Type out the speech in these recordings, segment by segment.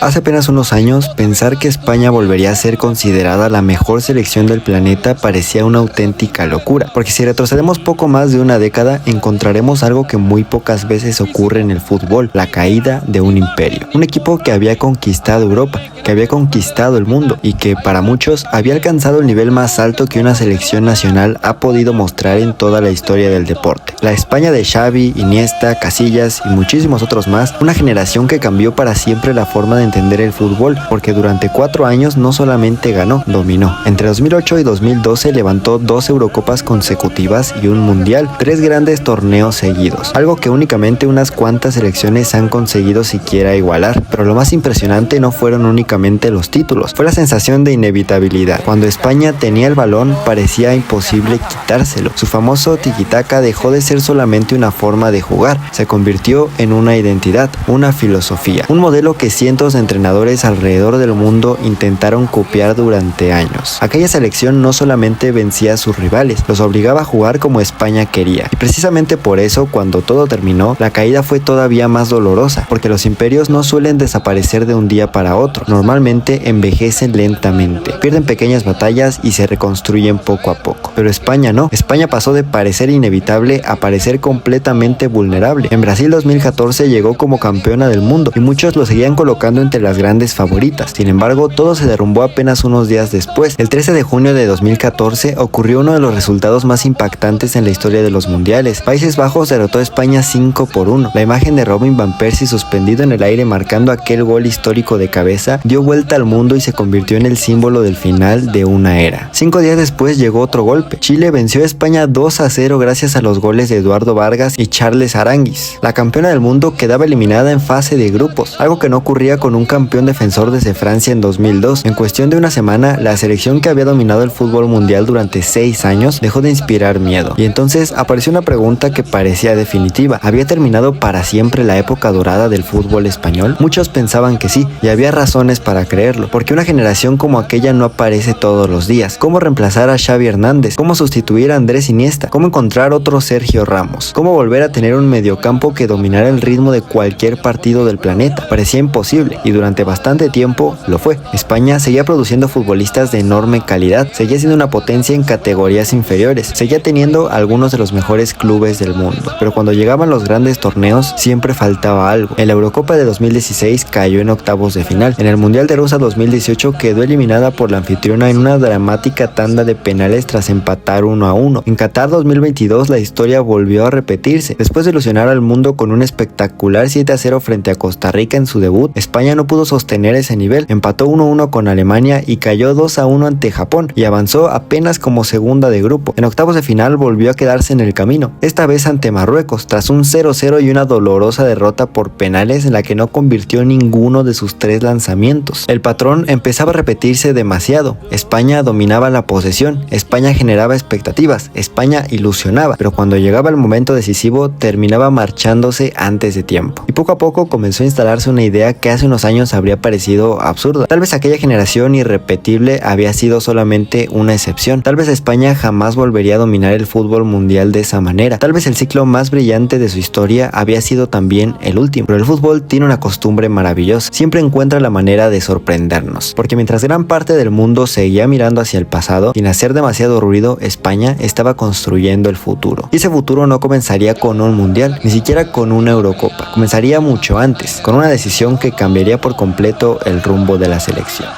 Hace apenas unos años, pensar que España volvería a ser considerada la mejor selección del planeta parecía una auténtica locura, porque si retrocedemos poco más de una década, encontraremos algo que muy pocas veces ocurre en el fútbol: la caída de un imperio. Un equipo que había conquistado Europa, que había conquistado el mundo y que para muchos había alcanzado el nivel más alto que una selección nacional ha podido mostrar en toda la historia del deporte. La España de Xavi, Iniesta, Casillas y muchísimos otros más, una generación que cambió para siempre la forma de entender el fútbol, porque durante 4 años no solamente ganó, dominó. Entre 2008 y 2012 levantó 2 Eurocopas consecutivas y un Mundial, 3 grandes torneos seguidos, algo que únicamente unas cuantas selecciones han conseguido siquiera igualar. Pero lo más impresionante no fueron únicamente los títulos, fue la sensación de inevitabilidad. Cuando España tenía el balón parecía imposible quitárselo. Su famoso tiki-taka dejó de ser solamente una forma de jugar, se convirtió en una identidad, una filosofía, un modelo que cientos de entrenadores alrededor del mundo intentaron copiar durante años. Aquella selección no solamente vencía a sus rivales, los obligaba a jugar como España quería. Y precisamente por eso, cuando todo terminó, la caída fue todavía más dolorosa, porque los imperios no suelen desaparecer de un día para otro. Normalmente envejecen lentamente, pierden pequeñas batallas y se reconstruyen poco a poco. Pero España no. España pasó de parecer inevitable a parecer completamente vulnerable. En Brasil 2014 llegó como campeona del mundo y muchos lo seguían colocando entre las grandes favoritas. Sin embargo, todo se derrumbó apenas unos días después. El 13 de junio de 2014 ocurrió uno de los resultados más impactantes en la historia de los mundiales. Países Bajos derrotó a España 5-1. La imagen de Robin van Persie suspendido en el aire marcando aquel gol histórico de cabeza dio vuelta al mundo y se convirtió en el símbolo del final de una era. 5 días después llegó otro golpe. Chile venció a España 2-0 gracias a los goles de Eduardo Vargas y Charles Aranguiz. La campeona del mundo quedaba eliminada en fase de grupos, algo que no ocurría con un campeón defensor desde Francia en 2002. En cuestión de una semana, la selección que había dominado el fútbol mundial durante 6 años dejó de inspirar miedo. Y entonces apareció una pregunta que parecía definitiva. ¿Había terminado para siempre la época dorada del fútbol español? Muchos pensaban que sí, y había razones para creerlo, porque una generación como aquella no aparece todos los días. ¿Cómo reemplazar a Xavi Hernández? ¿Cómo sustituir a Andrés Iniesta? ¿Cómo encontrar otro Sergio Ramos? ¿Cómo volver a tener un mediocampo que dominara el ritmo de cualquier partido del planeta? Parecía imposible, y durante bastante tiempo lo fue. España seguía produciendo futbolistas de enorme calidad, seguía siendo una potencia en categorías inferiores, seguía teniendo algunos de los mejores clubes del mundo, pero cuando llegaban los grandes torneos siempre faltaba algo. En la Eurocopa de 2016 cayó en octavos de final. En el Mundial de Rusia 2018 quedó eliminada por la anfitriona en una dramática tanda de penales tras empatar 1-1. En Qatar 2022 la historia volvió a repetirse. Después de ilusionar al mundo con un espectacular 7-0 frente a Costa Rica en su debut, España no pudo sostener ese nivel. Empató 1-1 con Alemania y cayó 2-1 ante Japón y avanzó apenas como segunda de grupo. En octavos de final volvió a quedarse en el camino, esta vez ante Marruecos, tras un 0-0 y una dolorosa derrota por penales en la que no convirtió ninguno de sus 3 lanzamientos. El patrón empezaba a repetirse demasiado. España dominaba la posesión, España generaba expectativas, España ilusionaba, pero cuando llegaba el momento decisivo terminaba marchándose antes de tiempo. Y poco a poco comenzó a instalarse una idea que hace unos años habría parecido absurda. Tal vez aquella generación irrepetible había sido solamente una excepción. Tal vez España jamás volvería a dominar el fútbol mundial de esa manera. Tal vez el ciclo más brillante de su historia había sido también el último. Pero el fútbol tiene una costumbre maravillosa. Siempre encuentra la manera de sorprendernos. Porque mientras gran parte del mundo seguía mirando hacia el pasado, sin hacer demasiado ruido, España estaba construyendo el futuro. Y ese futuro no comenzaría con un mundial, ni siquiera con una Eurocopa. Comenzaría mucho antes, con una decisión que cambiaría por completo el rumbo de la selección.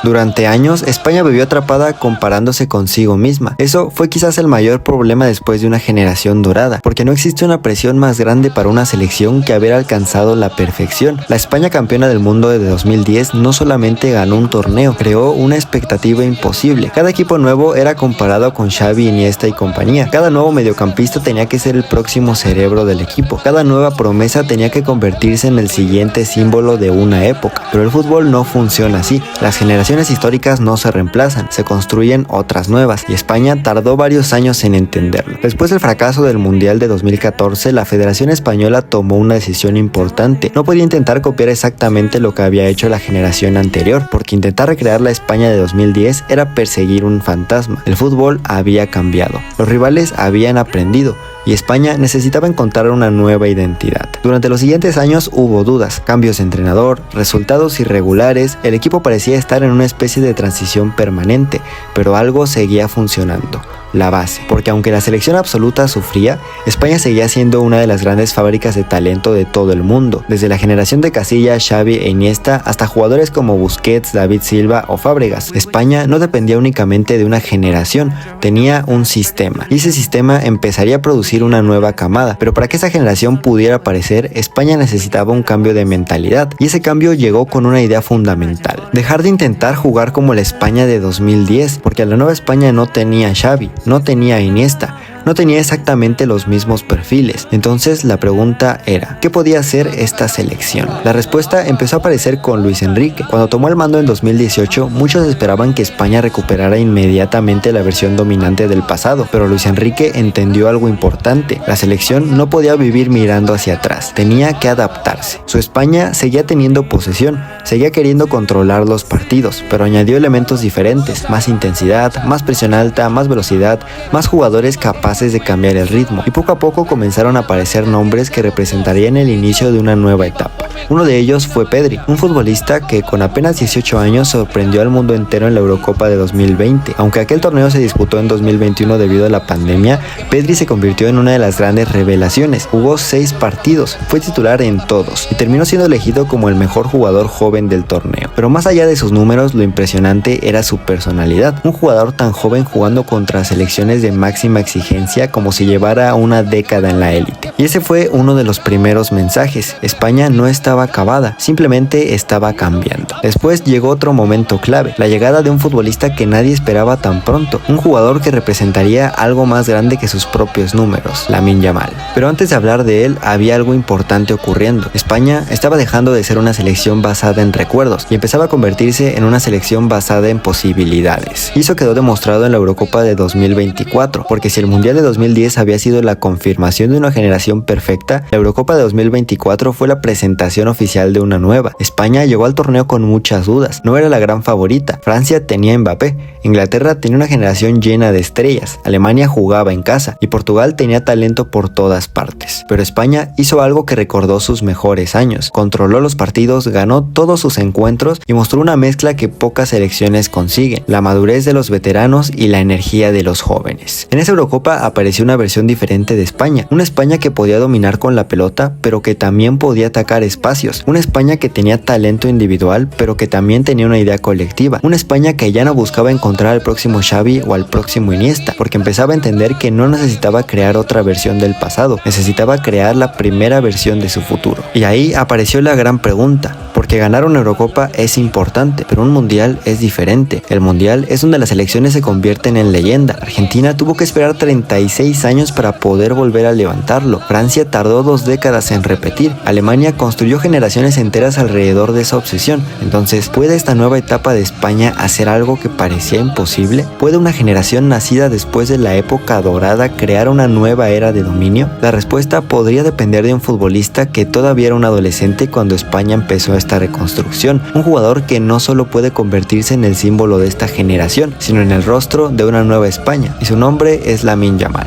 Durante años, España vivió atrapada comparándose consigo misma. Eso fue quizás el mayor problema después de una generación dorada, porque no existe una presión más grande para una selección que haber alcanzado la perfección. La España campeona del mundo de 2010 no solamente ganó un torneo, creó una expectativa imposible. Cada equipo nuevo era comparado con Xavi, Iniesta y compañía. Cada nuevo mediocampista tenía que ser el próximo cerebro del equipo. Cada nueva promesa tenía que convertirse en el siguiente símbolo de una época. Pero el fútbol no funciona así. Las generaciones históricas no se reemplazan, se construyen otras nuevas, y España tardó varios años en entenderlo. Después del fracaso del Mundial de 2014, la Federación Española tomó una decisión importante. No podía intentar copiar exactamente lo que había hecho la generación anterior, porque intentar recrear la España de 2010 era perseguir un fantasma. El fútbol había cambiado, los rivales habían aprendido, y España necesitaba encontrar una nueva identidad. Durante los siguientes años hubo dudas, cambios de entrenador, resultados irregulares, el equipo parecía estar en una especie de transición permanente, pero algo seguía funcionando: la base, porque aunque la selección absoluta sufría, España seguía siendo una de las grandes fábricas de talento de todo el mundo, desde la generación de Casillas, Xavi e Iniesta hasta jugadores como Busquets, David Silva o Fábregas. España no dependía únicamente de una generación, tenía un sistema, y ese sistema empezaría a producir una nueva camada, pero para que esa generación pudiera aparecer, España necesitaba un cambio de mentalidad, y ese cambio llegó con una idea fundamental: dejar de intentar jugar como la España de 2010, porque la nueva España no tenía a Xavi, no tenía a Iniesta, no tenía exactamente los mismos perfiles. Entonces la pregunta era, ¿qué podía hacer esta selección? La respuesta empezó a aparecer con Luis Enrique. Cuando tomó el mando en 2018, muchos esperaban que España recuperara inmediatamente la versión dominante del pasado, pero Luis Enrique entendió algo importante: la selección no podía vivir mirando hacia atrás, tenía que adaptarse. Su España seguía teniendo posesión, seguía queriendo controlar los partidos, pero añadió elementos diferentes: más intensidad, más presión alta, más velocidad, más jugadores capaces de cambiar el ritmo, y poco a poco comenzaron a aparecer nombres que representarían el inicio de una nueva etapa. Uno de ellos fue Pedri, un futbolista que con apenas 18 años sorprendió al mundo entero en la Eurocopa de 2020. Aunque aquel torneo se disputó en 2021 debido a la pandemia, Pedri se convirtió en una de las grandes revelaciones. Jugó 6 partidos, fue titular en todos y terminó siendo elegido como el mejor jugador joven del torneo. Pero más allá de sus números, lo impresionante era su personalidad. Un jugador tan joven jugando contra selecciones de máxima exigencia como si llevara una década en la élite. Y ese fue uno de los primeros mensajes: España no estaba acabada, simplemente estaba cambiando. Después llegó otro momento clave: la llegada de un futbolista que nadie esperaba tan pronto, un jugador que representaría algo más grande que sus propios números: Lamine Yamal. Pero antes de hablar de él, había algo importante ocurriendo. España estaba dejando de ser una selección basada en recuerdos y empezaba a convertirse en una selección basada en posibilidades. Y eso quedó demostrado en la Eurocopa de 2024, porque si el Mundial de 2010 había sido la confirmación de una generación perfecta, la Eurocopa de 2024 fue la presentación oficial de una nueva. España llegó al torneo con muchas dudas, no era la gran favorita. Francia tenía a Mbappé, Inglaterra tenía una generación llena de estrellas, Alemania jugaba en casa y Portugal tenía talento por todas partes. Pero España hizo algo que recordó sus mejores años: controló los partidos, ganó todos sus encuentros y mostró una mezcla que pocas selecciones consiguen: la madurez de los veteranos y la energía de los jóvenes. En esa Eurocopa apareció una versión diferente de España, una España que podía dominar con la pelota, pero que también podía atacar espacios, una España que tenía talento individual, pero que también tenía una idea colectiva, una España que ya no buscaba encontrar al próximo Xavi o al próximo Iniesta, porque empezaba a entender que no necesitaba crear otra versión del pasado, necesitaba crear la primera versión de su futuro. Y ahí apareció la gran pregunta, porque ganar una Eurocopa es importante, pero un Mundial es diferente. El Mundial es donde las selecciones se convierten en leyenda. Argentina tuvo que esperar 36 años para poder volver a levantarlo. Francia tardó 2 décadas en repetir. Alemania construyó generaciones enteras alrededor de esa obsesión. Entonces, ¿puede esta nueva etapa de España hacer algo que parecía imposible? ¿Puede una generación nacida después de la época dorada crear una nueva era de dominio? La respuesta podría depender de un futbolista que todavía era un adolescente cuando España empezó esta reconstrucción. Un jugador que no solo puede convertirse en el símbolo de esta generación, sino en el rostro de una nueva España. Y su nombre es Lamine Yamal.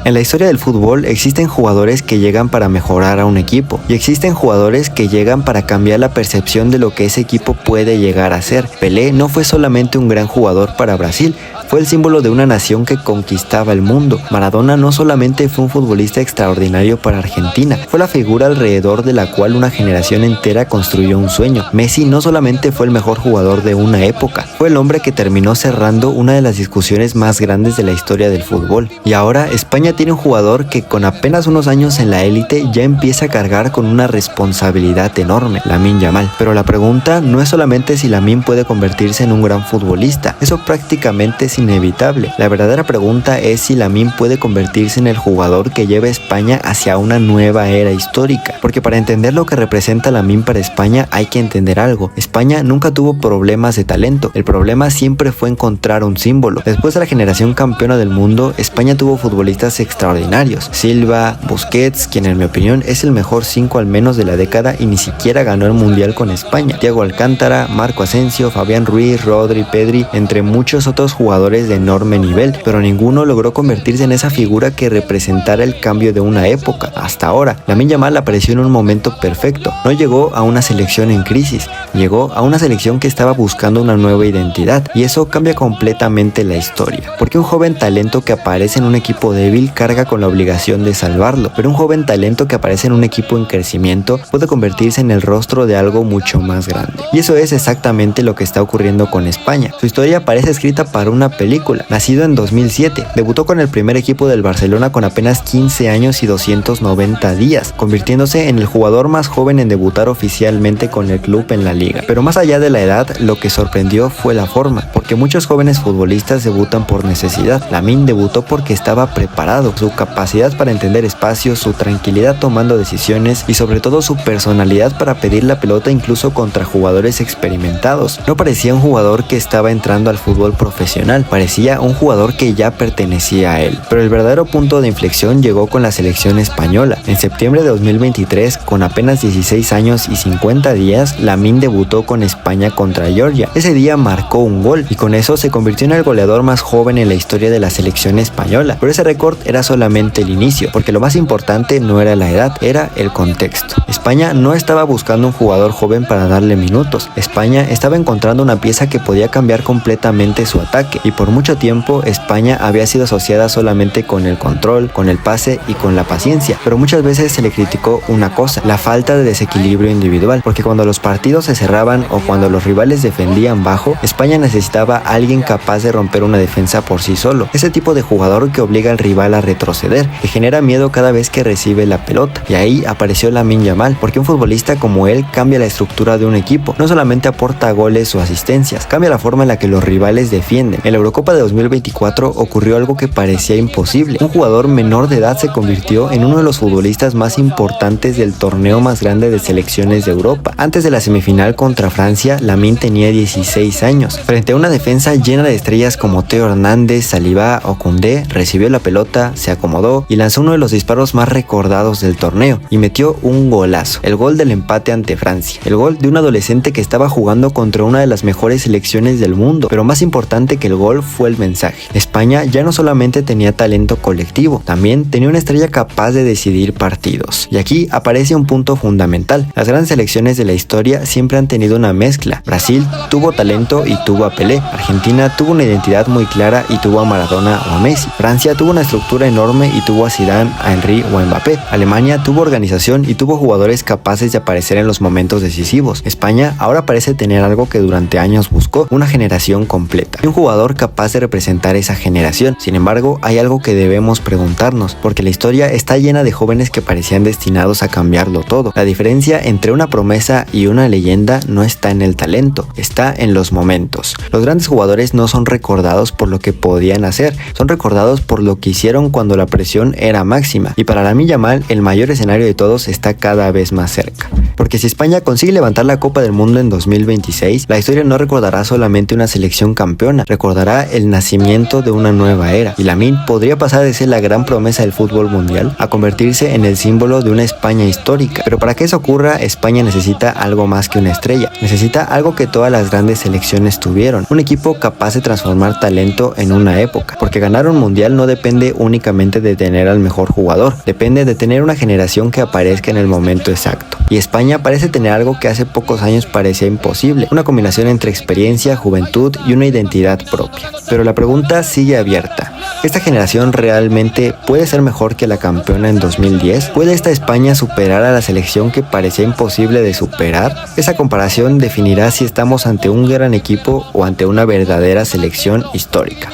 En la historia del fútbol existen jugadores que llegan para mejorar a un equipo y existen jugadores que llegan para cambiar la percepción de lo que ese equipo puede llegar a ser. Pelé no fue solamente un gran jugador para Brasil, fue el símbolo de una nación que conquistaba el mundo. Maradona no solamente fue un futbolista extraordinario para Argentina, fue la figura alrededor de la cual una generación entera construyó un sueño. Messi no solamente fue el mejor jugador de una época, fue el hombre que terminó cerrando una de las discusiones más grandes de la historia del fútbol. Y ahora España tiene un jugador que con apenas unos años en la élite ya empieza a cargar con una responsabilidad enorme: Lamine Yamal. Pero la pregunta no es solamente si Lamine puede convertirse en un gran futbolista, eso prácticamente es inevitable. La verdadera pregunta es si Lamine puede convertirse en el jugador que lleve a España hacia una nueva era histórica. Porque para entender lo que representa Lamine para España hay que entender algo: España nunca tuvo problemas de talento, el problema siempre fue encontrar un símbolo. Después de la generación campeona del mundo, España tuvo futbolistas extraordinarios: Silva, Busquets, quien en mi opinión es el mejor 5 al menos de la década y ni siquiera ganó el Mundial con España, Thiago Alcántara, Marco Asensio, Fabián Ruiz, Rodri, Pedri, entre muchos otros jugadores jugadores de enorme nivel, pero ninguno logró convertirse en esa figura que representara el cambio de una época. Hasta ahora, Lamine Yamal apareció en un momento perfecto. No llegó a una selección en crisis, llegó a una selección que estaba buscando una nueva identidad, y eso cambia completamente la historia. Porque un joven talento que aparece en un equipo débil carga con la obligación de salvarlo, pero un joven talento que aparece en un equipo en crecimiento puede convertirse en el rostro de algo mucho más grande. Y eso es exactamente lo que está ocurriendo con España. Su historia parece escrita para una película. Nacido en 2007, debutó con el primer equipo del Barcelona con apenas 15 años y 290 días, convirtiéndose en el jugador más joven en debutar oficialmente con el club en la liga. Pero más allá de la edad, lo que sorprendió fue la forma, porque muchos jóvenes futbolistas debutan por necesidad. Lamine debutó porque estaba preparado, su capacidad para entender espacios, su tranquilidad tomando decisiones y sobre todo su personalidad para pedir la pelota incluso contra jugadores experimentados. No parecía un jugador que estaba entrando al fútbol profesional, parecía un jugador que ya pertenecía a él. Pero el verdadero punto de inflexión llegó con la selección española. En septiembre de 2023, con apenas 16 años y 50 días, Lamine debutó con España contra Georgia. Ese día marcó un gol y con eso se convirtió en el goleador más joven en la historia de la selección española. Pero ese récord era solamente el inicio, porque lo más importante no era la edad, era el contexto. España no estaba buscando un jugador joven para darle minutos. España estaba encontrando una pieza que podía cambiar completamente su ataque, y por mucho tiempo España había sido asociada solamente con el control, con el pase y con la paciencia. Pero muchas veces se le criticó una cosa, la falta de desequilibrio individual, porque cuando los partidos se cerraban o cuando los rivales defendían bajo, España necesitaba a alguien capaz de romper una defensa por sí solo. Ese tipo de jugador que obliga al rival a retroceder, que genera miedo cada vez que recibe la pelota. Y ahí apareció Lamine Yamal, porque un futbolista como él cambia la estructura de un equipo. No solamente aporta goles o asistencias, cambia la forma en la que los rivales defienden. En la Eurocopa de 2024 ocurrió algo que parecía imposible. Un jugador menor de edad se convirtió en uno de los futbolistas más importantes del torneo más grande de selecciones de Europa. Antes de la semifinal contra Francia, Lamine tenía 16 años. Frente a una defensa llena de estrellas como Theo Hernández, Saliba o Koundé, recibió la pelota, se acomodó y lanzó uno de los disparos más recordados del torneo y metió un golazo, el gol del empate ante Francia, el gol de un adolescente que estaba jugando contra una de las mejores selecciones del mundo. Pero más importante que el gol fue el mensaje. España ya no solamente tenía talento colectivo, también tenía una estrella capaz de decidir partidos. Y aquí aparece un punto fundamental. Las grandes selecciones de la historia siempre han tenido una mezcla. Brasil tuvo talento y tuvo a Pelé. Argentina tuvo una identidad muy clara y tuvo a Maradona o a Messi. Francia tuvo una estructura enorme y tuvo a Zidane, a Henry o a Mbappé. Alemania tuvo organización y tuvo jugadores capaces de aparecer en los momentos decisivos. España ahora parece tener algo que durante años buscó, una generación completa y un jugador capaz de representar esa generación. Sin embargo, hay algo que debemos preguntarnos, porque la historia está llena de jóvenes que parecían destinados a cambiarlo todo. La diferencia entre una promesa y una leyenda no está en el talento, está en los momentos. Los grandes jugadores no son recordados por lo que podían hacer, son recordados por lo que hicieron cuando la presión era máxima. Y para Lamine Yamal, el mayor escenario de todos está cada vez más cerca. Porque si España consigue levantar la Copa del Mundo en 2026, la historia no recordará solamente una selección campeona, recordará el nacimiento de una nueva era. Y Lamine podría pasar de ser la gran promesa del fútbol mundial a convertirse en el símbolo de una España histórica. Pero para que eso ocurra, España necesita algo más que una estrella. Necesita algo que todas las grandes selecciones tuvieron. Un equipo capaz de transformar talento en una época. Porque ganar un mundial no depende únicamente de tener al mejor jugador. Depende de tener una generación que aparezca en el momento exacto. Y España parece tener algo que hace pocos años parecía imposible. Una combinación entre experiencia, juventud y una identidad propia. Pero la pregunta sigue abierta. ¿Esta generación realmente puede ser mejor que la campeona en 2010? ¿Puede esta España superar a la selección que parecía imposible de superar? Esa comparación definirá si estamos ante un gran equipo o ante una verdadera selección histórica.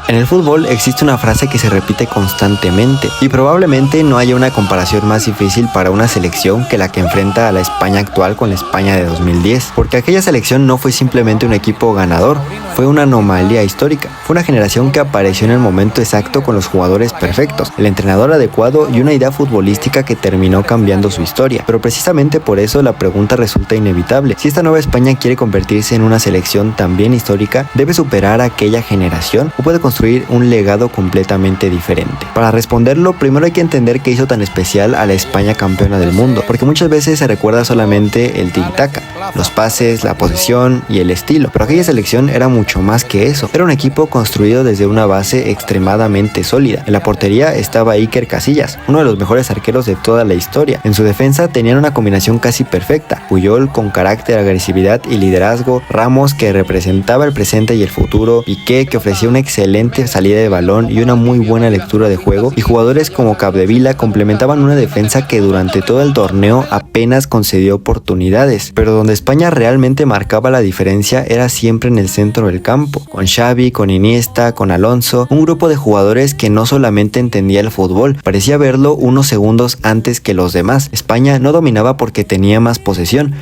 En el fútbol existe una frase que se repite constantemente y probablemente no haya una comparación más difícil para una selección que la que enfrenta a la España actual con la España de 2010, porque aquella selección no fue simplemente un equipo ganador, fue una anomalía histórica, fue una generación que apareció en el momento exacto con los jugadores perfectos, el entrenador adecuado y una idea futbolística que terminó cambiando su historia. Pero precisamente por eso la pregunta resulta inevitable: si esta nueva España quiere convertirse en una selección también histórica, ¿debe superar a aquella generación o puede construir un legado completamente diferente? Para responderlo, primero hay que entender qué hizo tan especial a la España campeona del mundo, porque muchas veces se recuerda solamente el tiki-taka, los pases, la posesión y el estilo. Pero aquella selección era mucho más que eso. Era un equipo construido desde una base extremadamente sólida. En la portería estaba Iker Casillas, uno de los mejores arqueros de toda la historia. En su defensa tenían una combinación casi perfecta: Puyol con carácter, agresividad y liderazgo, Ramos que representaba el presente y el futuro, Piqué que ofrecía una excelente salida de balón y una muy buena lectura de juego, y jugadores como Capdevila complementaban una defensa que durante todo el torneo apenas concedió oportunidades. Pero donde España realmente marcaba la diferencia era siempre en el centro del campo, con Xavi, con Iniesta, con Alonso, un grupo de jugadores que no solamente entendía el fútbol, parecía verlo unos segundos antes que los demás. España no dominaba porque tenía más posesión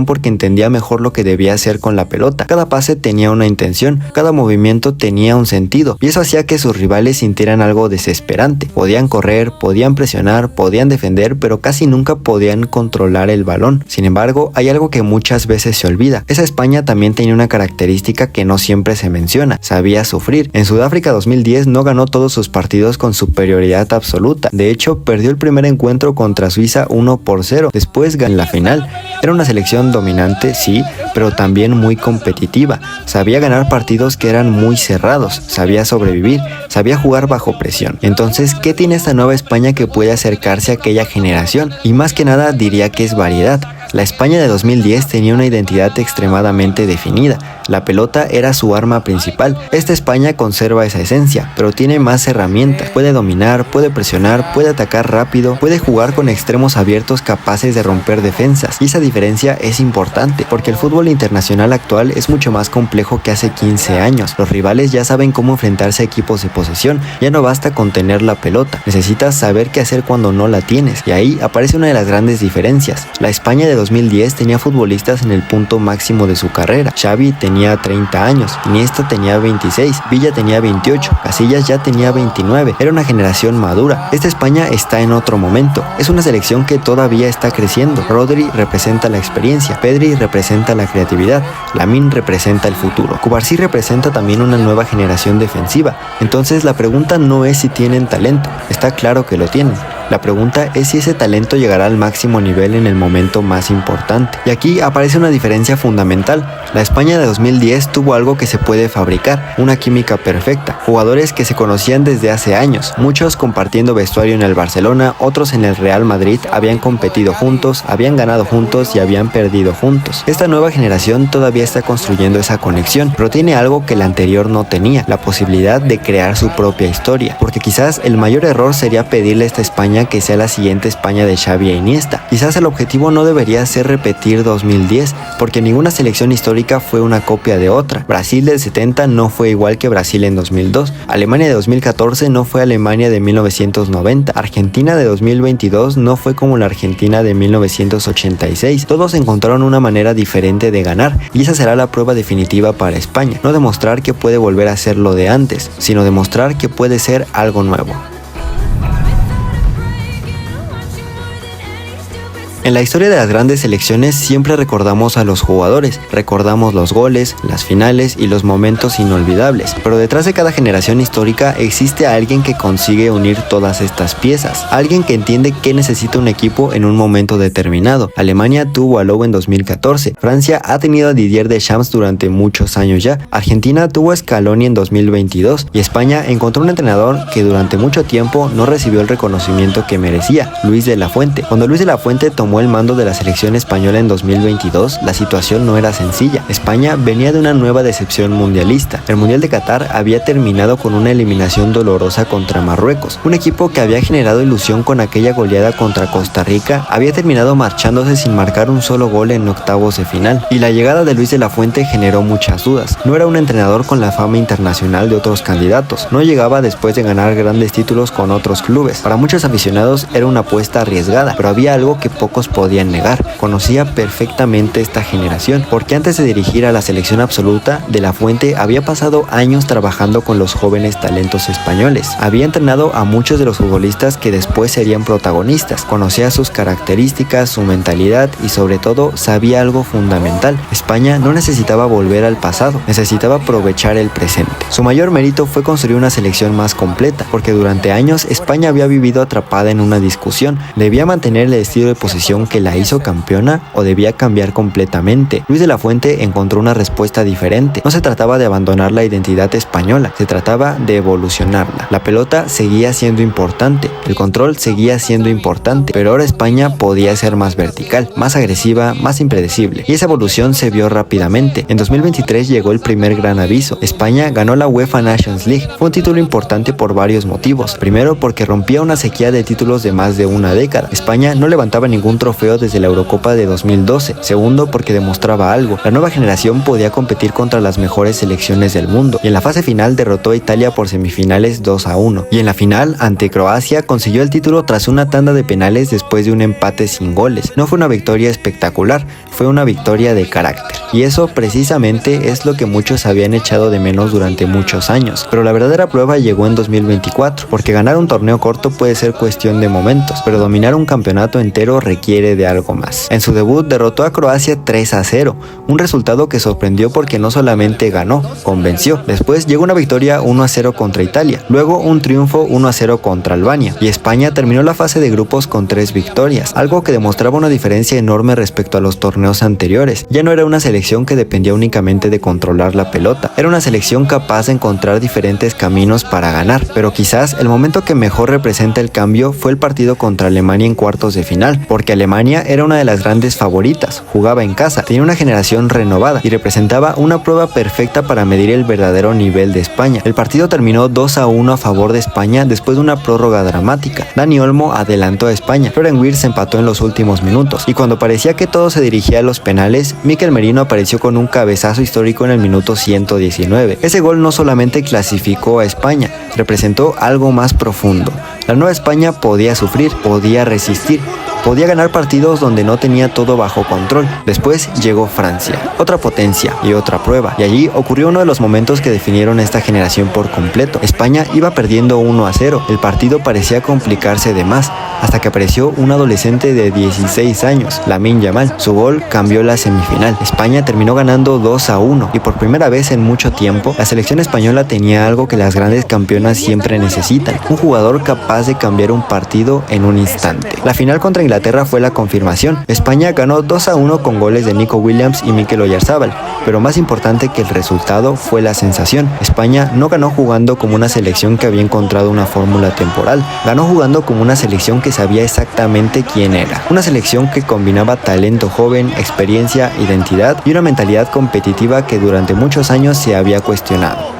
porque entendía mejor lo que debía hacer con la pelota. Cada pase tenía una intención, cada movimiento tenía un sentido, y eso hacía que sus rivales sintieran algo desesperante. Podían correr, podían presionar, podían defender, pero casi nunca podían controlar el balón. Sin embargo, hay algo que muchas veces se olvida. Esa España también tenía una característica que no siempre se menciona: sabía sufrir. En Sudáfrica 2010 no ganó todos sus partidos con superioridad absoluta. De hecho, perdió el primer encuentro contra Suiza 1-0. Después ganó la final. Era una selección dominante, sí, pero también muy competitiva. Sabía ganar partidos que eran muy cerrados, sabía sobrevivir, sabía jugar bajo presión. Entonces, ¿qué tiene esta nueva España que puede acercarse a aquella generación? Y más que nada diría que es variedad. La España de 2010 tenía una identidad extremadamente definida. La pelota era su arma principal. Esta España conserva esa esencia, pero tiene más herramientas. Puede dominar, puede presionar, puede atacar rápido, puede jugar con extremos abiertos capaces de romper defensas. Y esa diferencia es importante, porque el fútbol internacional actual es mucho más complejo que hace 15 años. Los rivales ya saben cómo enfrentarse a equipos de posesión. Ya no basta con tener la pelota. Necesitas saber qué hacer cuando no la tienes. Y ahí aparece una de las grandes diferencias. La España de 2010 tenía futbolistas en el punto máximo de su carrera. Xavi tenía 30 años, Iniesta tenía 26, Villa tenía 28, Casillas ya tenía 29. Era una generación madura. Esta España está en otro momento. Es una selección que todavía está creciendo. Rodri representa la experiencia, Pedri representa la creatividad, Lamine representa el futuro. Cubarsí representa también una nueva generación defensiva. Entonces la pregunta no es si tienen talento, está claro que lo tienen. La pregunta es si ese talento llegará al máximo nivel en el momento más importante. Y aquí aparece una diferencia fundamental. La España de 2010 tuvo algo que se puede fabricar, una química perfecta. Jugadores que se conocían desde hace años, muchos compartiendo vestuario en el Barcelona, otros en el Real Madrid, habían competido juntos, habían ganado juntos y habían perdido juntos. Esta nueva generación todavía está construyendo esa conexión, pero tiene algo que la anterior no tenía: la posibilidad de crear su propia historia. Porque quizás el mayor error sería pedirle a esta España que sea la siguiente España de Xavi e Iniesta. Quizás el objetivo no debería ser repetir 2010, porque ninguna selección histórica fue una copia de otra. Brasil del 70 no fue igual que Brasil en 2002. Alemania de 2014 no fue Alemania de 1990. Argentina de 2022 no fue como la Argentina de 1986. Todos encontraron una manera diferente de ganar, y esa será la prueba definitiva para España. No demostrar que puede volver a ser lo de antes, sino demostrar que puede ser algo nuevo. En la historia de las grandes selecciones siempre recordamos a los jugadores, recordamos los goles, las finales y los momentos inolvidables, pero detrás de cada generación histórica existe alguien que consigue unir todas estas piezas, alguien que entiende qué necesita un equipo en un momento determinado. Alemania tuvo a Löw en 2014, Francia ha tenido a Didier Deschamps durante muchos años ya, Argentina tuvo a Scaloni en 2022 y España encontró un entrenador que durante mucho tiempo no recibió el reconocimiento que merecía, Luis de la Fuente. Cuando Luis de la Fuente tomó el mando de la selección española en 2022, la situación no era sencilla. España venía de una nueva decepción mundialista. El Mundial de Qatar había terminado con una eliminación dolorosa contra Marruecos. Un equipo que había generado ilusión con aquella goleada contra Costa Rica había terminado marchándose sin marcar un solo gol en octavos de final. Y la llegada de Luis de la Fuente generó muchas dudas. No era un entrenador con la fama internacional de otros candidatos. No llegaba después de ganar grandes títulos con otros clubes. Para muchos aficionados era una apuesta arriesgada, pero había algo que pocos podían negar: conocía perfectamente esta generación, porque antes de dirigir a la selección absoluta, De la Fuente había pasado años trabajando con los jóvenes talentos españoles. Había entrenado a muchos de los futbolistas que después serían protagonistas, conocía sus características, su mentalidad y sobre todo sabía algo fundamental: España no necesitaba volver al pasado, necesitaba aprovechar el presente. Su mayor mérito fue construir una selección más completa, porque durante años España había vivido atrapada en una discusión: debía mantener el estilo de posesión selección que la hizo campeona o debía cambiar completamente? Luis de la Fuente encontró una respuesta diferente. No se trataba de abandonar la identidad española, se trataba de evolucionarla. La pelota seguía siendo importante, el control seguía siendo importante, pero ahora España podía ser más vertical, más agresiva, más impredecible. Y esa evolución se vio rápidamente. En 2023 llegó el primer gran aviso. España ganó la UEFA Nations League. Fue un título importante por varios motivos. Primero, porque rompía una sequía de títulos de más de una década. España no levantaba ningún trofeo desde la Eurocopa de 2012. Segundo, porque demostraba algo. La nueva generación podía competir contra las mejores selecciones del mundo. Y en la fase final derrotó a Italia por semifinales 2-1. Y en la final, ante Croacia, consiguió el título tras una tanda de penales después de un empate sin goles. No fue una victoria espectacular, fue una victoria de carácter. Y eso precisamente es lo que muchos habían echado de menos durante muchos años. Pero la verdadera prueba llegó en 2024, porque ganar un torneo corto puede ser cuestión de momentos, pero dominar un campeonato entero requiere de algo más. En su debut derrotó a Croacia 3-0, un resultado que sorprendió porque no solamente ganó, convenció. Después llegó una victoria 1-0 contra Italia, luego un triunfo 1-0 contra Albania, y España terminó la fase de grupos con 3 victorias, algo que demostraba una diferencia enorme respecto a los torneos anteriores. Ya no era una selección que dependía únicamente de controlar la pelota, era una selección capaz de encontrar diferentes caminos para ganar. Pero quizás el momento que mejor representa el cambio fue el partido contra Alemania en cuartos de final, porque Alemania era una de las grandes favoritas, jugaba en casa, tenía una generación renovada y representaba una prueba perfecta para medir el verdadero nivel de España. El partido terminó 2-1 a favor de España después de una prórroga dramática. Dani Olmo adelantó a España, Florian Wirtz empató en los últimos minutos, y cuando parecía que todo se dirigía a los penales, Mikel Merino apareció con un cabezazo histórico en el minuto 119. Ese gol no solamente clasificó a España, representó algo más profundo. La nueva España podía sufrir, podía resistir, podía ganar partidos donde no tenía todo bajo control. Después llegó Francia, otra potencia y otra prueba, y allí ocurrió uno de los momentos que definieron esta generación por completo. España iba perdiendo 1-0, el partido parecía complicarse de más, hasta que apareció un adolescente de 16 años, Lamine Yamal. Su gol cambió la semifinal. España terminó ganando 2-1, y por primera vez en mucho tiempo, la selección española tenía algo que las grandes campeonas siempre necesitan: un jugador capaz de cambiar un partido en un instante. La final contra Inglaterra fue la confirmación. España ganó 2-1 con goles de Nico Williams y Mikel Oyarzabal, pero más importante que el resultado fue la sensación. España no ganó jugando como una selección que había encontrado una fórmula temporal, ganó jugando como una selección que sabía exactamente quién era. Una selección que combinaba talento joven, experiencia, identidad y una mentalidad competitiva que durante muchos años se había cuestionado.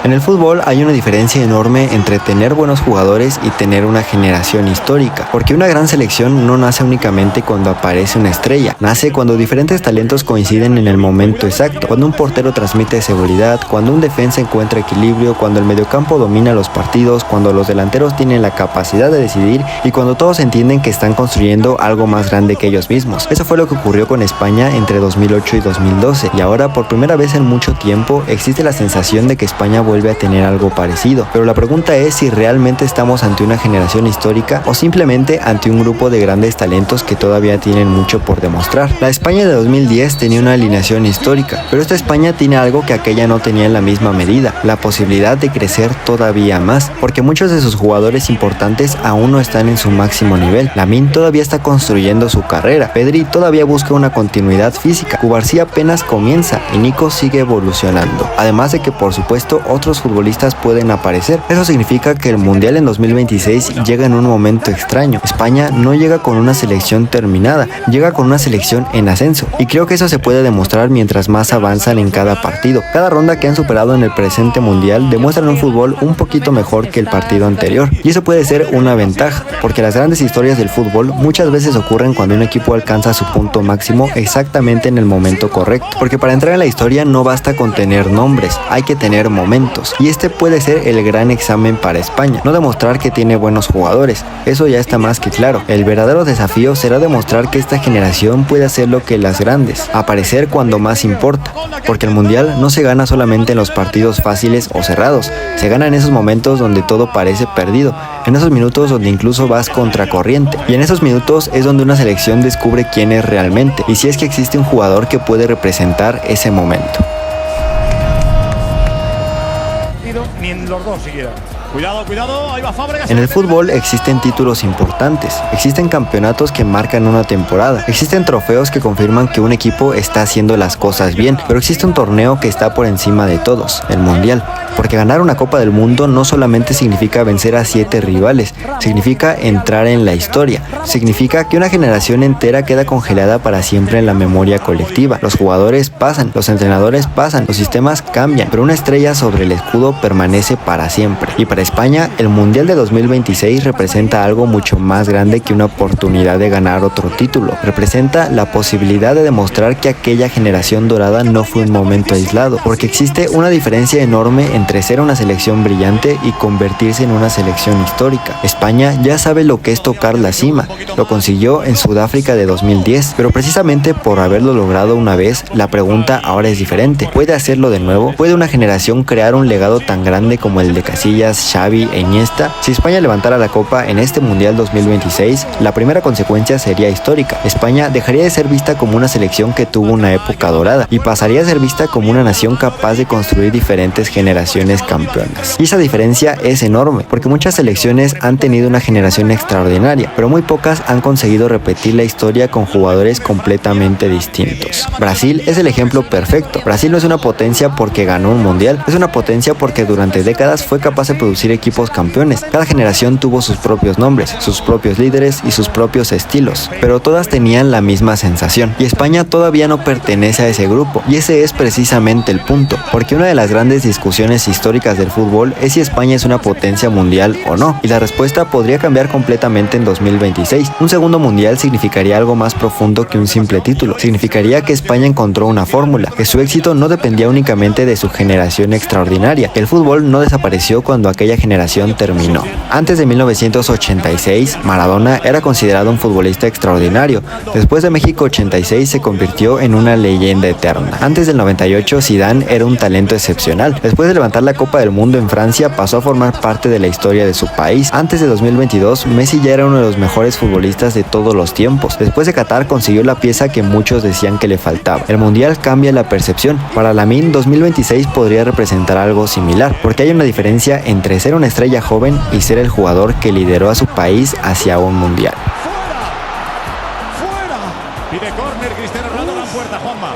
En el fútbol hay una diferencia enorme entre tener buenos jugadores y tener una generación histórica, porque una gran selección no nace únicamente cuando aparece una estrella, nace cuando diferentes talentos coinciden en el momento exacto, cuando un portero transmite seguridad, cuando un defensa encuentra equilibrio, cuando el mediocampo domina los partidos, cuando los delanteros tienen la capacidad de decidir y cuando todos entienden que están construyendo algo más grande que ellos mismos. Eso fue lo que ocurrió con España entre 2008 y 2012, y ahora por primera vez en mucho tiempo existe la sensación de que España vuelve a tener algo parecido. Pero la pregunta es si realmente estamos ante una generación histórica o simplemente ante un grupo de grandes talentos que todavía tienen mucho por demostrar. La España de 2010 tenía una alineación histórica, pero esta España tiene algo que aquella no tenía en la misma medida: la posibilidad de crecer todavía más, porque muchos de sus jugadores importantes aún no están en su máximo nivel. Lamine todavía está construyendo su carrera, Pedri todavía busca una continuidad física, Cubarsí apenas comienza y Nico sigue evolucionando. Además de que por supuesto otros futbolistas pueden aparecer. Eso significa que el Mundial en 2026 llega en un momento extraño. España no llega con una selección terminada, llega con una selección en ascenso, y creo que eso se puede demostrar mientras más avanzan en cada partido. Cada ronda que han superado en el presente Mundial demuestran un fútbol un poquito mejor que el partido anterior, y eso puede ser una ventaja, porque las grandes historias del fútbol muchas veces ocurren cuando un equipo alcanza su punto máximo exactamente en el momento correcto, porque para entrar en la historia no basta con tener nombres, hay que tener momentos, y este puede ser el gran examen para España, no demostrar que tiene buenos jugadores, eso ya está más que claro. El verdadero desafío será demostrar que esta generación puede hacer lo que las grandes, aparecer cuando más importa, porque el Mundial no se gana solamente en los partidos fáciles o cerrados, se gana en esos momentos donde todo parece perdido, en esos minutos donde incluso vas contracorriente, y en esos minutos es donde una selección descubre quién es realmente, y si es que existe un jugador que puede representar ese momento. Ni en los dos siquiera. Cuidado, ahí va Fábregas. En el fútbol existen títulos importantes, existen campeonatos que marcan una temporada, existen trofeos que confirman que un equipo está haciendo las cosas bien, pero existe un torneo que está por encima de todos, el Mundial. Porque ganar una Copa del Mundo no solamente significa vencer a 7 rivales, significa entrar en la historia, significa que una generación entera queda congelada para siempre en la memoria colectiva. Los jugadores pasan, los entrenadores pasan, los sistemas cambian, pero una estrella sobre el escudo permanece para siempre. Y para España, el Mundial de 2026 representa algo mucho más grande que una oportunidad de ganar otro título. Representa la posibilidad de demostrar que aquella generación dorada no fue un momento aislado, porque existe una diferencia enorme entre ser una selección brillante y convertirse en una selección histórica. España ya sabe lo que es tocar la cima, lo consiguió en Sudáfrica de 2010, pero precisamente por haberlo logrado una vez, la pregunta ahora es diferente. ¿Puede hacerlo de nuevo? ¿Puede una generación crear un legado tan grande como el de Casillas, Xavi e Iniesta? Si España levantara la copa en este Mundial 2026, la primera consecuencia sería histórica. España dejaría de ser vista como una selección que tuvo una época dorada y pasaría a ser vista como una nación capaz de construir diferentes generaciones campeonas. Y esa diferencia es enorme, porque muchas selecciones han tenido una generación extraordinaria, pero muy pocas han conseguido repetir la historia con jugadores completamente distintos. Brasil es el ejemplo perfecto. Brasil no es una potencia porque ganó un mundial, es una potencia porque durante décadas fue capaz de producir equipos campeones. Cada generación tuvo sus propios nombres, sus propios líderes y sus propios estilos, pero todas tenían la misma sensación. Y España todavía no pertenece a ese grupo, y ese es precisamente el punto, porque una de las grandes discusiones históricas del fútbol es si España es una potencia mundial o no, y la respuesta podría cambiar completamente en 2026. Un segundo mundial significaría algo más profundo que un simple título. Significaría que España encontró una fórmula, que su éxito no dependía únicamente de su generación extraordinaria, que el fútbol no desapareció cuando aquella generación terminó. Antes de 1986, Maradona era considerado un futbolista extraordinario. Después de México 86 se convirtió en una leyenda eterna. Antes del 98, Zidane era un talento excepcional. Después de levantar la Copa del Mundo en Francia, pasó a formar parte de la historia de su país. Antes de 2022, Messi ya era uno de los mejores futbolistas de todos los tiempos. Después de Qatar, consiguió la pieza que muchos decían que le faltaba. El Mundial cambia la percepción. Para Lamine, 2026 podría representar algo similar, porque hay una diferencia entre ser una estrella joven y ser el jugador que lideró a su país hacia un Mundial. Pide córner, Cristiano Ronaldo, gran puerta, Juanma.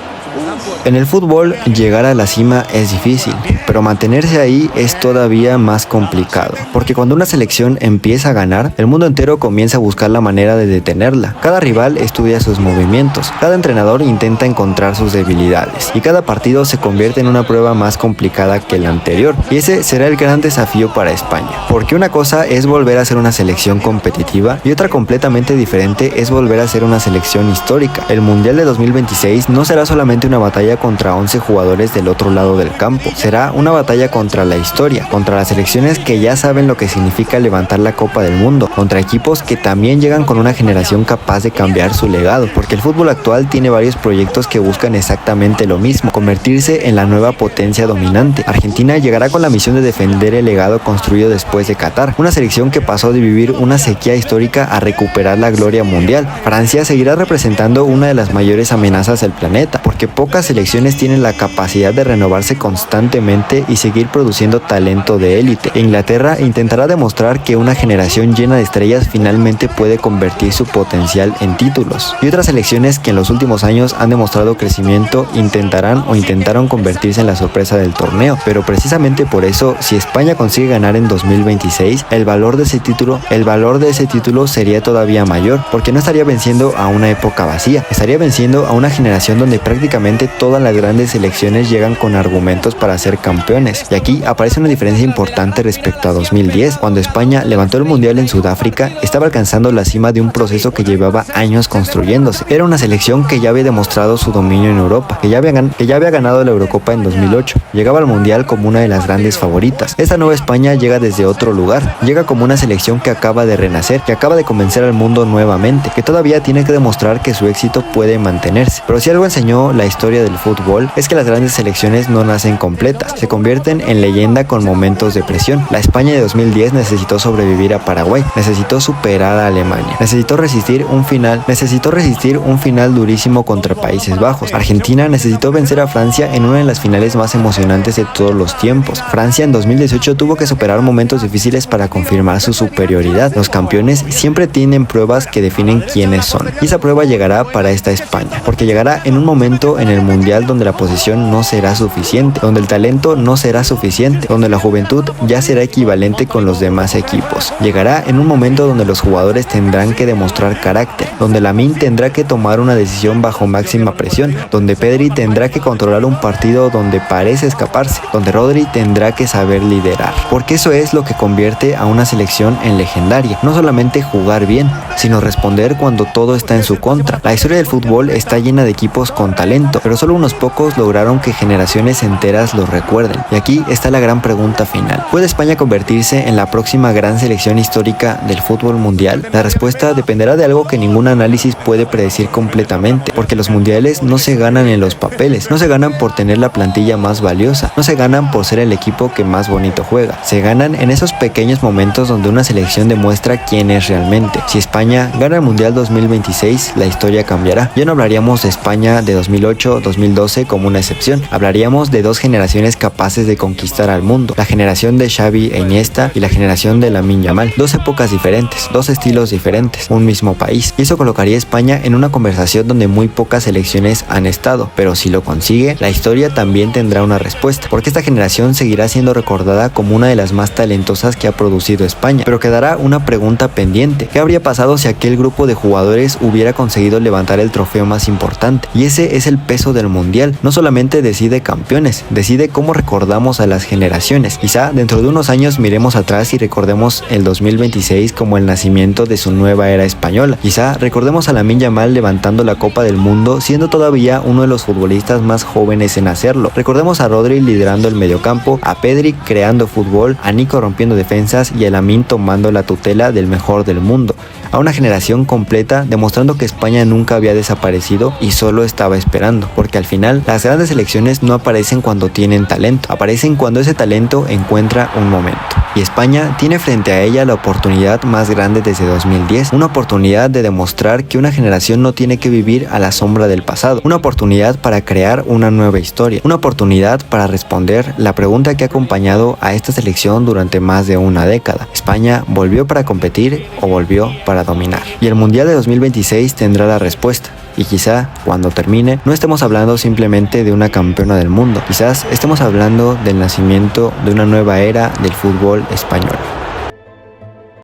En el fútbol, llegar a la cima es difícil, pero mantenerse ahí es todavía más complicado, porque cuando una selección empieza a ganar, el mundo entero comienza a buscar la manera de detenerla. Cada rival estudia sus movimientos, cada entrenador intenta encontrar sus debilidades, y cada partido se convierte en una prueba más complicada que la anterior, y ese será el gran desafío para España, porque una cosa es volver a ser una selección competitiva, y otra completamente diferente es volver a ser una selección histórica. El Mundial de 2026 no será solamente una batalla contra 11 jugadores del otro lado del campo, será una batalla contra la historia, contra las selecciones que ya saben lo que significa levantar la Copa del Mundo, contra equipos que también llegan con una generación capaz de cambiar su legado, porque el fútbol actual tiene varios proyectos que buscan exactamente lo mismo, convertirse en la nueva potencia dominante. Argentina llegará con la misión de defender el legado construido después de Qatar, una selección que pasó de vivir una sequía histórica a recuperar la gloria mundial. Francia seguirá representando una de las mayores amenazas del planeta, porque pocas selecciones tienen la capacidad de renovarse constantemente y seguir produciendo talento de élite. Inglaterra intentará demostrar que una generación llena de estrellas finalmente puede convertir su potencial en títulos. Y otras selecciones que en los últimos años han demostrado crecimiento intentarán o intentaron convertirse en la sorpresa del torneo. Pero precisamente por eso, si España consigue ganar en 2026, el valor de ese título sería todavía mayor, porque no estaría venciendo a una época vacía, estaría venciendo a una generación donde prácticamente todas las grandes selecciones llegan con argumentos para ser campeones. Y aquí aparece una diferencia importante respecto a 2010, cuando España levantó el Mundial en Sudáfrica, estaba alcanzando la cima de un proceso que llevaba años construyéndose. Era una selección que ya había demostrado su dominio en Europa, que ya había ganado la Eurocopa en 2008, llegaba al Mundial como una de las grandes favoritas. Esta nueva España llega desde otro lugar, llega como una selección que acaba de renacer, que acaba de convencer al mundo nuevamente, que todavía tiene que demostrar que su éxito puede mantenerse. Pero si algo enseñó la historia del fútbol es que las grandes selecciones no nacen completas, se convierten en leyenda con momentos de presión. La España de 2010 necesitó sobrevivir a Paraguay, necesitó superar a Alemania, necesitó resistir un final durísimo contra Países Bajos. Argentina necesitó vencer a Francia en una de las finales más emocionantes de todos los tiempos. Francia en 2018 tuvo que superar momentos difíciles para confirmar su superioridad. Los campeones siempre tienen pruebas que definen quiénes son, y esa prueba llegará para esta España, porque llegará en un momento en el Mundial donde la posición no será suficiente, donde el talento no será suficiente, donde la juventud ya será equivalente con los demás equipos. Llegará en un momento donde los jugadores tendrán que demostrar carácter, donde Lamine tendrá que tomar una decisión bajo máxima presión, donde Pedri tendrá que controlar un partido donde parece escaparse, donde Rodri tendrá que saber liderar, porque eso es lo que convierte a una selección en legendaria. No solamente jugar bien, sino responder cuando todo está en su contra. La historia del fútbol está llena de equipos con talento, pero solo unos pocos lograron que generaciones enteras los recuerden. Y aquí está la gran pregunta final: ¿puede España convertirse en la próxima gran selección histórica del fútbol mundial? La respuesta dependerá de algo que ningún análisis puede predecir completamente, porque los mundiales no se ganan en los papeles, no se ganan por tener la plantilla más valiosa, no se ganan por ser el equipo que más bonito juega, se ganan en esos pequeños momentos donde una selección demuestra quién es realmente. Si España gana el Mundial 2026, la historia cambiará. Ya no hablaríamos de España de 2008-2012 como una excepción, hablaríamos de dos generaciones capaces de conquistar al mundo, la generación de Xavi e Iniesta y la generación de Lamine Yamal. Dos épocas diferentes, dos estilos diferentes, un mismo país, y eso colocaría a España en una conversación donde muy pocas selecciones han estado, pero si lo consigue, la historia también tendrá una respuesta, porque esta generación seguirá siendo recordada como una de las más talentosas que ha producido España. Pero quedará una pregunta pendiente: ¿qué habría pasado si aquel grupo de jugadores hubiera conseguido levantar el trofeo más importante? Y ese es el peso del mundial, no solamente decide campeones, decide cómo recordamos a las generaciones. Quizá dentro de unos años miremos atrás y recordemos el 2026 como el nacimiento de su nueva era española. Quizá recordemos a Lamine Yamal levantando la Copa del Mundo, siendo todavía uno de los futbolistas más jóvenes en hacerlo. Recordemos a Rodri liderando el mediocampo, a Pedri creando fútbol, a Nico rompiendo defensas y a Lamine tomando la tutela del mejor del mundo. A una generación completa demostrando que España nunca había desaparecido y solo estaba esperando, porque al final las grandes selecciones no aparecen cuando tienen talento, aparecen cuando ese talento encuentra un momento. Y España tiene frente a ella la oportunidad más grande desde 2010, una oportunidad de demostrar que una generación no tiene que vivir a la sombra del pasado, una oportunidad para crear una nueva historia, una oportunidad para responder la pregunta que ha acompañado a esta selección durante más de una década: ¿España volvió para competir o volvió para dominar? Y el Mundial de 2026 tendrá la respuesta. Y quizá cuando termine no estemos hablando simplemente de una campeona del mundo, quizás estemos hablando del nacimiento de una nueva era del fútbol español.